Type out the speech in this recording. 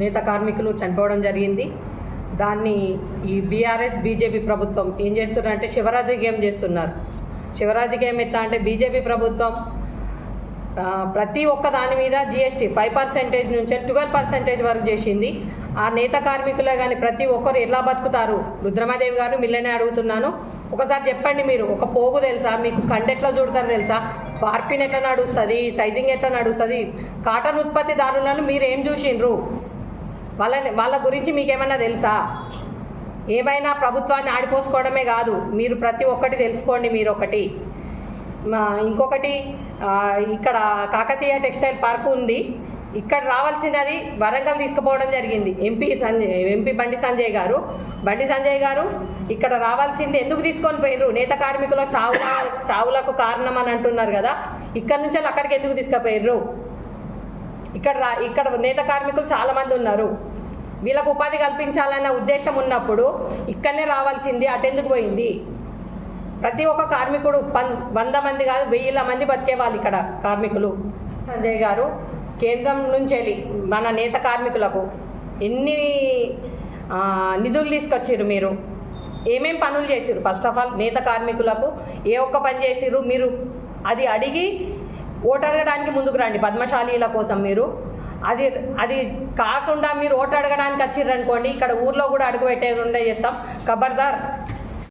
నేత కార్మికులు చనిపోవడం జరిగింది. దాన్ని ఈ బీఆర్ఎస్ బీజేపీ ప్రభుత్వం ఏం చేస్తున్నారంటే శివరాజకీయం చేస్తున్నారు. శివరాజకీయం ఎట్లా అంటే బీజేపీ ప్రభుత్వం ప్రతి ఒక్క దాని మీద జిఎస్టీ 5% నుంచి 12% వరకు చేసింది. ఆ నేత కార్మికులే కానీ ప్రతి ఒక్కరు ఎట్లా బతుకుతారు? రుద్రమాదేవి గారు మిల్లనే అడుగుతున్నాను, ఒకసారి చెప్పండి. మీరు ఒక పోగు తెలుసా? మీకు కండ ఎట్లా చూడతారు తెలుసా? బార్పిన్ ఎట్లా నడుస్తుంది? సైజింగ్ ఎట్లా నడుస్తుంది? కాటన్ ఉత్పత్తిదారులను మీరు ఏం చూసిండ్రు? వాళ్ళ గురించి మీకేమన్నా తెలుసా? ఏమైనా ప్రభుత్వాన్ని ఆడిపోసుకోవడమే కాదు, మీరు ప్రతి ఒక్కటి తెలుసుకోండి. మీరు ఒకటి ఇంకొకటి, ఇక్కడ కాకతీయ టెక్స్టైల్ పార్క్ ఉంది, ఇక్కడ రావాల్సినది వరంగల్ తీసుకుపోవడం జరిగింది. ఎంపీ బండి సంజయ్ గారు ఇక్కడ రావాల్సింది ఎందుకు తీసుకొని పోయినరు? నేత కార్మికుల చావులకు కారణం అని అంటున్నారు కదా, ఇక్కడ నుంచి అక్కడికి ఎందుకు తీసుకుపోయినరు? ఇక్కడ నేత కార్మికులు చాలామంది ఉన్నారు, వీళ్ళకు ఉపాధి కల్పించాలన్న ఉద్దేశం ఉన్నప్పుడు ఇక్కడనే రావాల్సింది, అటెందుకు పోయింది? ప్రతి ఒక్క కార్మికుడు 100 మంది కాదు 1000 మంది బతికేవాళ్ళు ఇక్కడ కార్మికులు. సంజయ్ గారు కేంద్రం నుంచి వెళ్ళి మన నేత కార్మికులకు ఎన్ని నిధులు తీసుకొచ్చారు? మీరు ఏమేం పనులు చేసిరు? ఫస్ట్ ఆఫ్ ఆల్ నేత కార్మికులకు ఏ ఒక్క పని చేసిరు? మీరు అది అడిగి ఓటు అడగడానికి ముందుకు రండి. పద్మశాలీల కోసం మీరు అది కాకుండా మీరు ఓటు అడగడానికి వచ్చిర్రు అనుకోండి, ఇక్కడ ఊర్లో కూడా అడుగు పెట్టేది చేస్తాం. ఖబర్దార్